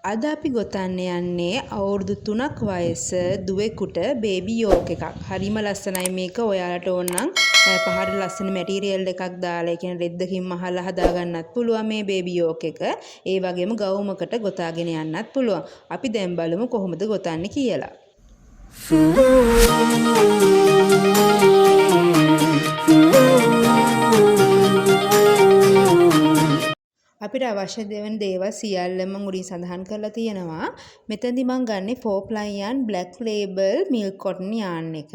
අද අපි ගොතන්න යන්නේ අවුරුදු 3ක් වයස දුවෙකුට බේබි යෝක් එකක්. හරිම ලස්සනයි මේක. ඔයාලට ඕන නම් පහට ලස්සන මැටීරියල් එකක් දාලා ඒ කියන්නේ රෙද්දකින් මහලා හදාගන්නත් පුළුවන් මේ බේබි යෝක් එක. ඒ වගේම ගවුමකට ගොතාගෙන යන්නත් පුළුවන්. අපි දැන් බලමු කොහොමද ගොතන්නේ කියලා. අපිට අවශ්‍ය වෙන දේවල් සියල්ලම මුලින් සඳහන් කරලා තියෙනවා. මෙතනදි මම ගන්නෙ 4 ply yarn black label milk cotton yarn එක.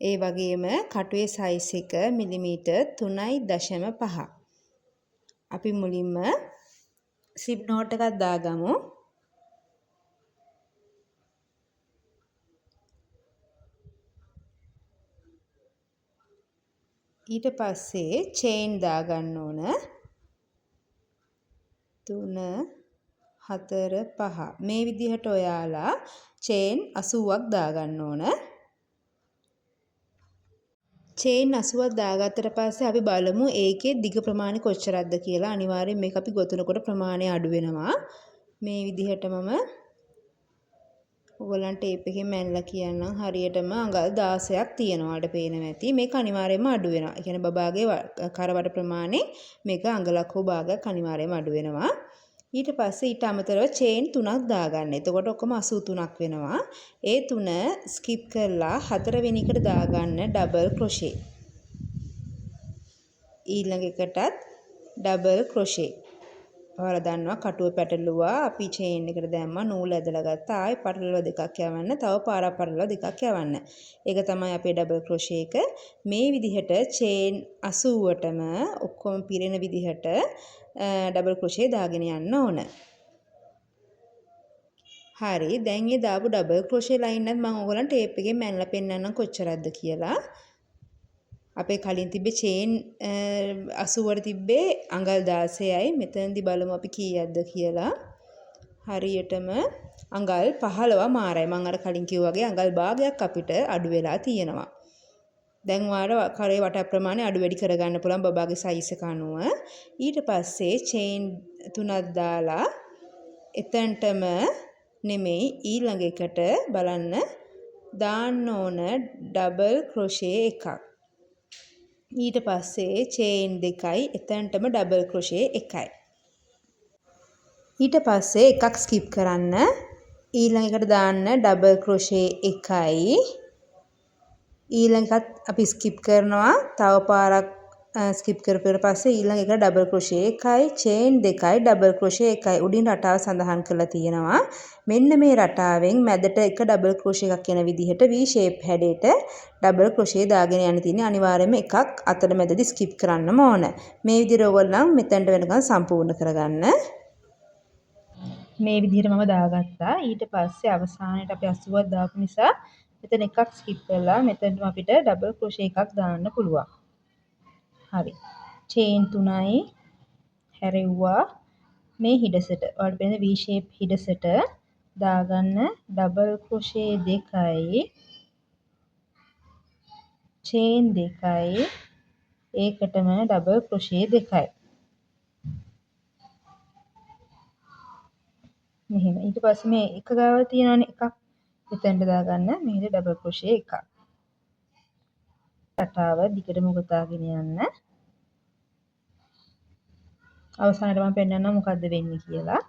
ඒ වගේම කටුවේ size එක මිලිමීටර් 3.5. අපි මුලින්ම slip knot එකක් දාගමු. ඊට පස්සේ chain දාගන්න ඕන. 3 4 5 මේ විදිහට ඔයාලා චේන් 80ක් දාගන්න ඕන. චේන් 80ක් දාගත්තට පස්සේ අපි බලමු ඒකේ දිග ප්‍රමාණය කොච්චරක්ද කියලා. අනිවාර්යෙන් මේක අපි ගොතනකොට ප්‍රමාණය අඩු වෙනවා. මේ විදිහටමම ඔයගලන්ට ටේප් එකෙන් මැනලා කියන්නම්. හරියටම අඟල් 16ක් තියෙනවා. අඩ පේනවා ඇති. මේක අනිවාර්යෙන්ම අඩු වෙනවා. ඒ කියන්නේ බබාගේ කරවඩ ප්‍රමාණය මේක අඟලක් හෝ භාගයක් අනිවාර්යෙන්ම අඩු වෙනවා. ඊට පස්සේ ඊට අමතරව චේන් 3ක් දාගන්න. එතකොට ඔක්කොම 83ක් වෙනවා. ඒ 3 ස්කිප් කරලා 4 වෙනි එකට දාගන්න ඩබල් ක්‍රොෂේ. ඊළඟ එකටත් ඩබල් ක්‍රොෂේ. ඔයාලා දන්නවා කටුව පැටලුවා අපි චේන් එකට දැම්මා නූල් ඇදලා ගත්තා ආයෙ පටලවා දෙකක් යවන්න තව පාරක් පටලවා දෙකක් යවන්න. ඒක තමයි අපේ ඩබල් ක්‍රොෂේ එක. මේ විදිහට චේන් 80ටම ඔක්කොම පිරෙන විදිහට ඩබල් ක්‍රොෂේ දාගෙන යන්න ඕන. හරි දැන් මේ දාපු ඩබල් ක්‍රොෂේ ලයින් එකත් මම ඔයගලන්ට ටේප් එකෙන් මැනලා පෙන්නන්නම් කොච්චරක්ද කියලා. අපේ කලින් තිබ්බේ චේන් 80ට තිබ්බේ අඟල් 16යි. මෙතනදී බලමු අපි කීයක්ද කියලා. හරියටම අඟල් 15 මාරයි. මම අර කලින් කිව්වා වගේ අඟල් භාගයක් අපිට අඩු වෙලා තියෙනවා. දැන් ඔයාලා කරේ වට ප්‍රමාණය අඩු වැඩි කරගන්න පුළුවන් බබාගේ සයිස් එක අනුව. ඊට පස්සේ චේන් 3ක් දාලා එතනටම නෙමෙයි ඊළඟ එකට බලන්න දාන්න ඕන ඩබල් ක්‍රොෂේ එකක්. ඊට පස්සේ චේන් 2යි එතනටම ඩබල් ක්‍රොෂේ 1යි. ඊට පස්සේ එකක් ස්කිප් කරන්න. ඊළඟ එකට දාන්න ඩබල් ක්‍රොෂේ 1යි. ඊළඟට අපි ස්කිප් කරනවා. තව පාරක් ස්කිප් කරපුවට පස්සේ ඊළඟ එක ඩබල් ක්‍රොෂේ 1යි චේන් 2යි ඩබල් ක්‍රොෂේ 1යි. උඩින් රටාව සඳහන් කරලා තියෙනවා. මෙන්න මේ රටාවෙන් මැදට එක ඩබල් ක්‍රොෂේ එකක් යන විදිහට V shape හැඩයට ඩබල් ක්‍රොෂේ දාගෙන යන්න තියෙන්නේ. අනිවාර්යයෙන්ම එකක් අතරමැදදී ස්කිප් කරන්නම ඕන. මේ විදිහට ඔයගොල්ලන් මෙතනට වෙනකන් සම්පූර්ණ කරගන්න. මේ විදිහට මම දාගත්තා. ඊට පස්සේ අවසානයේට අපි 80ක් දාපු නිසා මෙතන එකක් ස්කිප් කරලා මෙතනම අපිට ඩබල් ක්‍රොෂේ එකක් දාන්න පුළුවන්. හරි. චේන් 3යි හැරෙව්වා මේ හිඩසට. ඔයාලට පේන V shape හිඩසට දාගන්න ඩබල් ක්‍රොෂේ 2යි චේන් 2යි ඒකටම ඩබල් ක්‍රොෂේ 2යි. මෙහෙම. ඊට පස්සේ මේ එක ගාව තියෙනවනේ එකක්. එතනට දාගන්න මේක ඩබල් ක්‍රොෂේ එකක්. රටාව දිගටම ගොතාගෙන යන්න. අවසානයේ මම පෙන්නන්නම් මොකද්ද වෙන්නේ කියලා.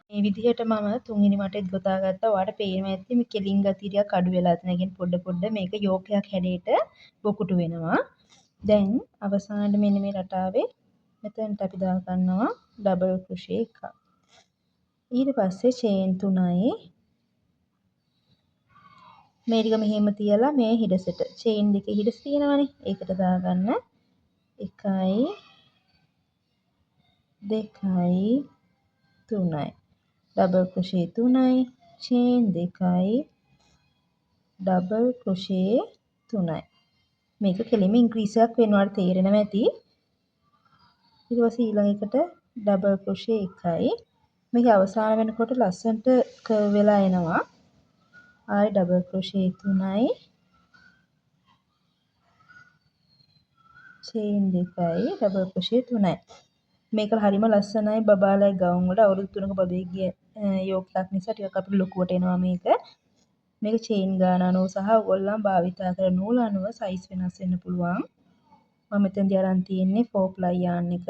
මේ විදිහට මම තුන්වෙනි වටේත් ගොතාගත්තා. ඔයාලට පේනවා ඇති මේ කෙලින් ගතිය ටිකක් අඩු වෙලා තියෙන. ඒ කියන්නේ පොඩ මේක යෝගයක් හැඩයට බොකුටු වෙනවා. දැන් අවසානයේ මෙන්න මේ රටාවේ මෙතනට අපි දාගන්නවා ඩබල් ක්‍රොෂේ එකක්. ඊට පස්සේ චේන් 3යි මේ ටික මෙහෙම තියලා මේ හිඩසට චේන් දෙකේ හිඩස් තියෙනවනේ ඒකට දාගන්න 1යි 2යි 3යි ඩබල් ක්‍රොෂේ 3යි චේන් 2යි ඩබල් ක්‍රොෂේ 3යි මේක කෙලින්ම ඉන්ක්‍රීස් එකක් වෙනවාට තේරෙනවා ඇති. ඊට පස්සේ ඊළඟ එකට ඩබල් ක්‍රොෂේ 1යි මේක අවසාන වෙනකොට ලස්සනට කර්ව් වෙලා එනවා. ආයි ඩබල් ක්‍රොෂේ 3යි චේන් 2යි ඩබල් ක්‍රොෂේ 3යි මේක හරිම ලස්සනයි බබාලයි ගවුම් වල අවුරුදු 3ක බබෙක්ගේ යෝගයක් නිසා ටිකක් අපිට ලොකුවට එනවා මේක. මේක චේන් ගාන අනුව සහ ඔයගොල්ලන් භාවිතා කරන නූල අනුව සයිස් වෙනස් වෙන්න පුළුවන්. මම මෙතනදී අරන් තියෙන්නේ 4 ply yarn එක.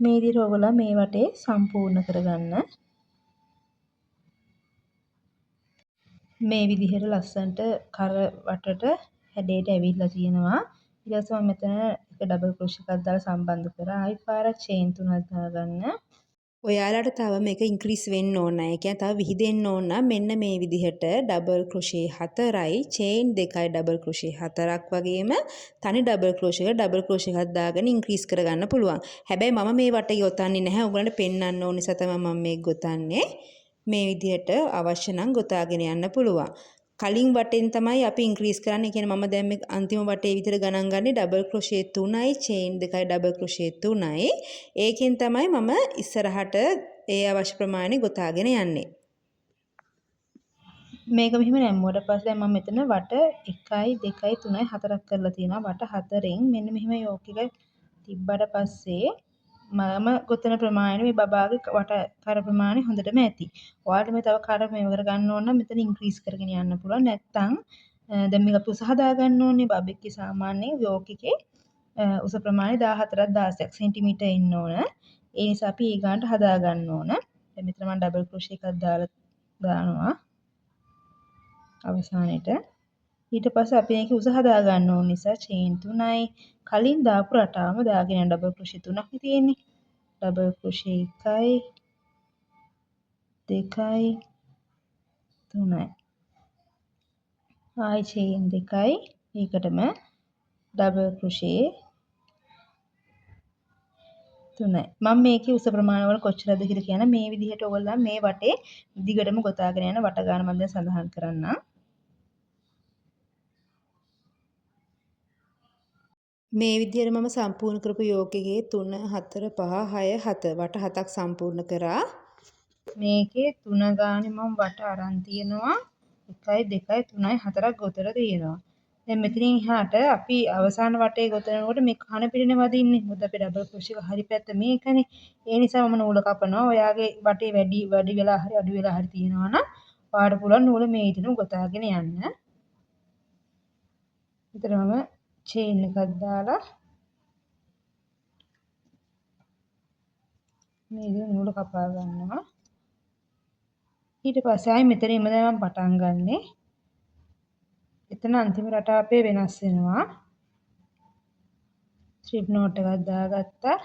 මේ විදිහට ඔයගොල්ලන් මේ වටේ සම්පූර්ණ කරගන්න. මේ විදිහට ලස්සනට කර වටට හැඩයට ඇවිල්ලා තියෙනවා. ඊට පස්සේ මම මෙතන එක ඩබල් ක්‍රොෂේ එකක් දාලා සම්බන්ධ කරා. ආයි පාරක් චේන් 3ක් දාගන්න. ඔයාලට තව මේක ඉන්ක්‍රීස් වෙන්න ඕන. ඒ කියන්නේ තව විහිදෙන්න ඕන නම් මෙන්න මේ විදිහට ඩබල් ක්‍රොෂේ 4යි චේන් 2යි ඩබල් ක්‍රොෂේ 4ක් වගේම තනි ඩබල් ක්‍රොෂේ එක ඩබල් ක්‍රොෂේ එකක් දාගෙන ඉන්ක්‍රීස් කරගන්න පුළුවන්. හැබැයි මම මේ වටේ ගොතන්නේ නැහැ. ඔයගලන්ට පෙන්වන්න ඕන නිසා තමයි මම මේක ගොතන්නේ. මේ විදිහට අවශ්‍ය නම් ගොතාගෙන යන්න පුළුවන්. කලින් වටෙන් තමයි අපි ඉන්ක්‍රීස් කරන්නේ. ඒ කියන්නේ මම දැන් මේ අන්තිම වටේ විතර ගණන් ගන්නේ ඩබල් ක්‍රොෂේ 3යි චේන් 2යි ඩබල් ක්‍රොෂේ 3යි. ඒකෙන් තමයි මම ඉස්සරහට ඒ අවශ්‍ය ප්‍රමාණය ගොතාගෙන යන්නේ. මේක මෙහෙම නැම්මුවට පස්සේ දැන් මම මෙතන වට 1යි 2යි 3යි 4ක් කරලා තියෙනවා. වට 4න් මෙන්න මෙහෙම යෝක් එක තිබ්බට පස්සේ මම ගොතන ප්‍රමාණය මේ බබාගේ වට කර ප්‍රමාණය හොඳටම ඇති. ඔයාලට මේ තව කර මේව කරගන්න ඕන නම් මෙතන ඉන්ක්‍රීස් කරගෙන යන්න පුළුවන්. නැත්තම් දැන් මේක අපි උස හදා ගන්න ඕනේ. බබෙක්ගේ සාමාන්‍ය යෝක් එකේ උස ප්‍රමාණය 14ක් 16ක් සෙන්ටිමීටර් එන්න ඕන. ඒ නිසා අපි ඒ ගානට හදා ගන්න ඕන. දැන් මෙතන මම ඩබල් ක්‍රොෂේ එකක් දානවා අවසානෙට. ඊට පස්සේ අපි මේක උස හදා ගන්න ඕන නිසා චේන් 3යි කලින් දාපු රටාවම දාගෙන යන ඩබල් ක්‍රොෂේ 3ක් තියෙන්නේ. ඩබල් ක්‍රොෂේ 1යි 2යි 3යි. ආයි චේන් 2යි ඒකටම ඩබල් ක්‍රොෂේ 3යි. මම මේකේ උස ප්‍රමාණවල කොච්චරද කියලා කියන මේ විදිහට ඔයගොල්ලන් මේ වටේ දිගටම ගොතාගෙන යන වට ගන්න මම දැන් සඳහන් කරන්නම්. මේ විදිහට මම සම්පූර්ණ කරපු යෝග එකේ 3 4 5 6 7 වට 7ක් සම්පූර්ණ කරා. මේකේ 3 ගානේ මම වට අරන් තියෙනවා 1යි 2යි 3යි 4ක් ගොතලා තියෙනවා. දැන් මෙතනින් එහාට අපි අවසාන වටේ ගොතනකොට මේ කන පිටිනේ වදින්නේ. මොකද අපේ ඩබල් ක්‍රොෂේ එක හරි පැත්ත මේකනේ. ඒ නිසා මම නූල කපනවා. ඔයාගේ වටේ වැඩි වෙලා හරි අඩු වෙලා හරි තියෙනවා නම් ඔයාලට පුළුවන් නූල මේ විදිහටම ගොතාගෙන යන්න. විතර මම චේන් එකක් දාලා මේ විදිහට නූල කපා ගන්නවා. ඊට පස්සේ ආයි මෙතනින්ම දැන් මම පටන් ගන්නෙ. එතන අන්තිම රටාව අපේ වෙනස් වෙනවා. ස්ට්‍රිප් නෝට් එකක් දාගත්තා.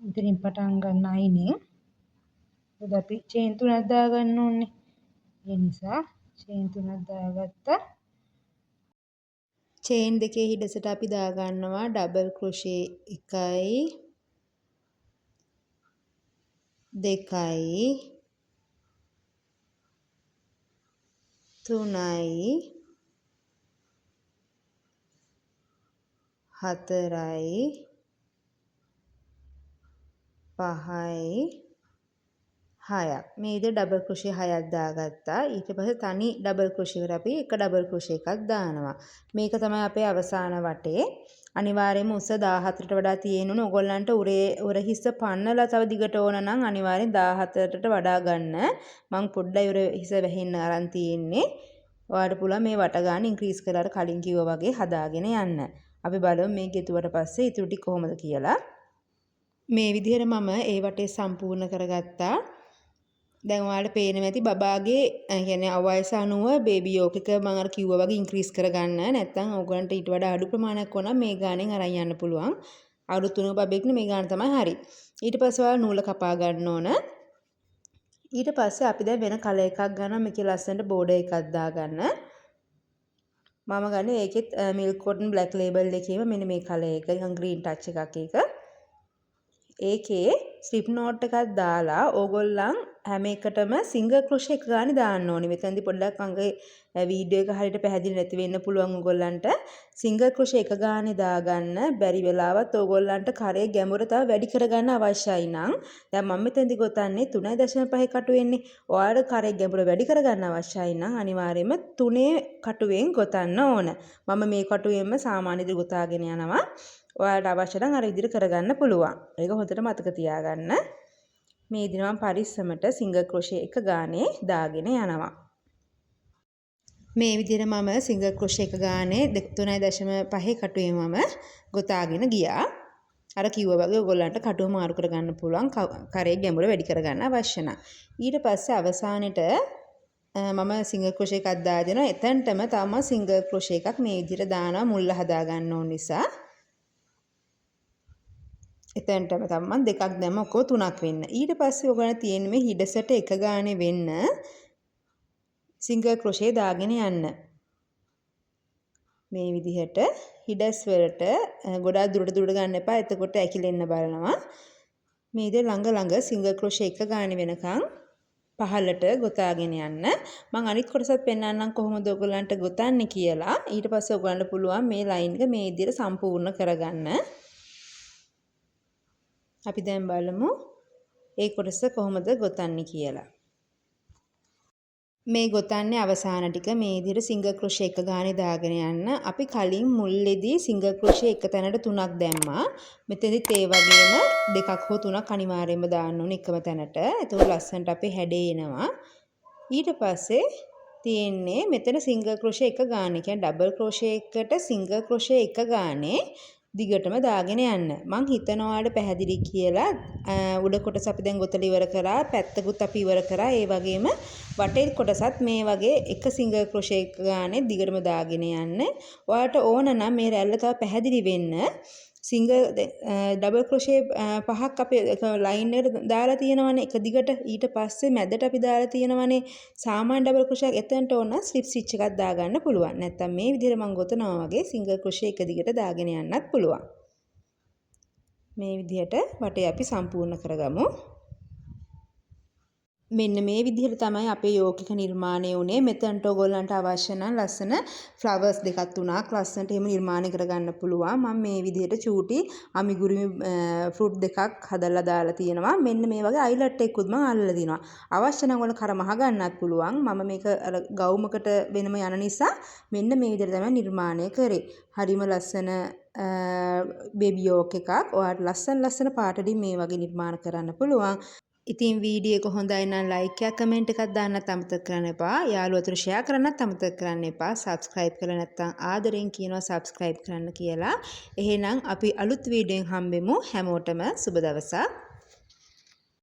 මෙතනින් පටන් ගන්න අයිනේ. මොකද අපි චේන් 3ක් දාගන්න ඕනේ. ඒ නිසා චේන් 3ක් දාගත්තා. චේන් දෙකේ හිඩසට අපි දාගන්නවා ඩබල් ක්‍රොෂේ 1යි 2යි 3යි 4යි 5යි 6ක්. මේ විදිහට ඩබල් ක්‍රොෂේ 6ක් දාගත්තා. ඊට පස්සේ තනි ඩබල් ක්‍රොෂේ එකට අපි එක ඩබල් ක්‍රොෂේ එකක් දානවා. මේක තමයි අපේ අවසාන වටේ. අනිවාර්යයෙන්ම උස 14ට වඩා තියෙන්න ඕන. ඔයගොල්ලන්ට උර හිස්ස පන්නලා තව දිගට ඕන නම් අනිවාර්යෙන් 14ට වඩා ගන්න. මං පොඩ්ඩයි උර හිස වැහෙන්න අරන් තියෙන්නේ. ඔයාලට පුළුවන් මේ වට ගන්න ඉන්ක්‍රීස් කරලා කලින් කිව්වා වගේ හදාගෙන යන්න. අපි බලමු මේ ගෙතුවට පස්සේ ඉතුරු ටික කොහොමද කියලා. මේ විදිහට මම ඒ වටේ සම්පූර්ණ කරගත්තා. දැන් ඔයාලට පේනවා ඇති බබාගේ කියන්නේ අවයස අනුව බේබි යෝක් එක මම අර කිව්වා වගේ ඉන්ක්‍රීස් කරගන්න. නැත්නම් ඕගලන්ට ඊට වඩා අඩු ප්‍රමාණයක් ඕන නම් මේ ගානෙන් අරන් යන්න පුළුවන්. අවුරුදු 3ක බබෙක්නේ මේ ගාන තමයි හරි. ඊට පස්සේ ඔයාලා නූල කපා ගන්න ඕන. ඊට පස්සේ අපි දැන් වෙන කලර් එකක් ගන්නවා. මේකේ ලස්සනට බෝඩර් එකක් දාගන්න. මම ගන්නේ ඒකෙත් මිල්ක් කොටන් බ්ලැක් ලේබල් එකේම මෙන්න මේ කලර් එක. නිකන් ග්‍රීන් ටච් එකක් ඒක. ඒකේ ස්ට්‍රිප් නෝට් එකක් දාලා ඕගොල්ලන් හැම එකටම සිංගල් ක්‍රොෂේ එක ගානේ දාන්න ඕනේ. මෙතනදී පොඩ්ඩක් අංගේ වීඩියෝ එක හරියට පැහැදිලි නැති වෙන්න පුළුවන් ඕගොල්ලන්ට. සිංගල් ක්‍රොෂේ එක ගානේ දාගන්න බැරි වෙලාවත් ඕගොල්ලන්ට කරේ ගැඹුර තව වැඩි කරගන්න අවශ්‍යයි නම් දැන් මම මෙතනදී ගොතන්නේ 3.5 කටු වෙන්නේ. ඔයාලට කරේ ගැඹුර වැඩි කරගන්න අවශ්‍යයි නම් අනිවාර්යයෙන්ම 3 කටුවෙන් ගොතන්න ඕන. මම මේ කටුවෙන්ම සාමාන්‍ය විදිහට ගොතාගෙන යනවා. ඔයාලට අවශ්‍ය නම් අර විදිහට කරගන්න පුළුවන්. ඒක හොඳට මතක තියාගන්න. මේ විදිහට මම පරිස්සමට සිංගල් ක්‍රොෂේ එක ගානේ දාගෙන යනවා. මේ විදිහට මම සිංගල් ක්‍රොෂේ එක ගානේ 3.5 කටුවේ මම ගොතාගෙන ගියා. අර කිව්වා වගේ ඔයගොල්ලන්ට කටුව මාරු කරගන්න පුළුවන් කරේ ගැඹුර වැඩි කරගන්න අවශ්‍ය නම්. ඊට පස්සේ අවසානෙට මම සිංගල් ක්‍රොෂේ එකක් දාලා දෙනවා. එතනටම තම සිංගල් ක්‍රොෂේ එකක් මේ විදිහට දානවා මුල්ල හදා ගන්න ඕන නිසා. එතනටම තමයි මම දෙකක් දැම්ම ඔක්කොම තුනක් වෙන්න. ඊට පස්සේ ඔයගොල්ලන් තියෙන්නේ මේ හිඩසට එක ගානේ වෙන්න සිංගල් ක්‍රොෂේ දාගෙන යන්න. මේ විදිහට හිඩස් වලට ගොඩාක් දුරට ගන්න එපා. එතකොට ඇකිලෙන්න බලනවා. මේ විදිහට ළඟ සිංගල් ක්‍රොෂේ එක ගානේ වෙනකන් පහළට ගොතාගෙන යන්න. මම අනිත් කොටසත් පෙන්නන්නම් කොහොමද ඔයගොල්ලන්ට ගොතන්නේ කියලා. ඊට පස්සේ ඔයගොල්ලන්ට පුළුවන් මේ ලයින් එක මේ විදිහට සම්පූර්ණ කරගන්න. අපි දැන් බලමු ඒ කොටස කොහොමද ගොතන්නේ කියලා. මේ ගොතන්නේ අවසාන ටික මේ විදිහට සිංගල් ක්‍රොෂේ එක ගානේ දාගෙන යන්න. අපි කලින් මුල්ලේදී සිංගල් ක්‍රොෂේ එක තැනට 3ක් දැම්මා. මෙතනදිත් ඒ වගේම 2ක් හෝ 3ක් අනිවාර්යයෙන්ම දාන්න ඕනේ එකම තැනට. එතකොට ලස්සනට අපේ හැඩේ එනවා. ඊට පස්සේ තියෙන්නේ මෙතන සිංගල් ක්‍රොෂේ එක ගානේ. කියන්නේ ඩබල් ක්‍රොෂේ එකට සිංගල් ක්‍රොෂේ එක ගානේ දිගටම දාගෙන යන්න. මං හිතනවා ඔයාලට පැහැදිලි කියලා. උඩ කොටස අපි දැන් ගොතලා ඉවර කරා, පැත්තකුත් අපි ඉවර කරා. ඒ වගේම වටේ කොටසත් මේ වගේ එක සිංගල් ක්‍රොෂේ එක ගානේ දිගටම දාගෙන යන්න. ඔයාලට ඕන නම් මේ රැල්ල තව පැහැදිලි වෙන්න සිංගල් ඩබල් ක්‍රොෂේ පහක් අපි ලයින් එකට දාලා තියෙනවනේ එක දිගට. ඊට පස්සේ මැදට අපි දාලා තියෙනවනේ සාමාන්‍ය ඩබල් ක්‍රොෂේ එකක්. එතනට ඕන ස්ලිප් ස්ටිච් එකක් දාගන්න පුළුවන්. නැත්තම් මේ විදිහට මම ගොතනවා වගේ සිංගල් ක්‍රොෂේ එක දිගට දාගෙන යන්නත් පුළුවන්. මේ විදිහට වටේ අපි සම්පූර්ණ කරගමු. මෙන්න මේ විදිහට තමයි අපේ යෝග එක නිර්මාණය වුණේ. මෙතනට ඔයගොල්ලන්ට අවශ්‍ය නම් ලස්සන ෆ්ලවර්ස් දෙකක් තුනක් ලස්සනට එහෙම නිර්මාණය කරගන්න පුළුවන්. මම මේ විදිහට චූටි අමිගුරුමි ෆෘට් දෙකක් හදලා දාලා තියෙනවා. මෙන්න මේ වගේ අයිලට් එකකුත් මම අල්ලලා දිනවා. අවශ්‍ය නම් ඔයාලා කර මහ ගන්නත් පුළුවන්. මම මේක අර ගවුමකට වෙනම යන නිසා මෙන්න මේ විදිහට තමයි නිර්මාණය කරේ. හරිම ලස්සන බේබි යෝක් එකක්. ඔයාලට ලස්සන පාටකින් මේ වගේ නිර්මාණ කරන්න පුළුවන්. ඉතින් වීඩියෝ එක හොඳයි නම් ලයික් එකක් කමෙන්ට් එකක් දාන්නත් අමතක කරන්න එපා. යාළුවෝ අතර ෂෙයා කරන්නත් අමතක කරන්න එපා. සබ්ස්ක්‍රයිබ් කරලා නැත්නම් ආදරෙන් කියනවා සබ්ස්ක්‍රයිබ් කරන්න කියලා. එහෙනම් අපි අලුත් වීඩියෝෙන් හම්බෙමු. හැමෝටම සුබ දවසක්.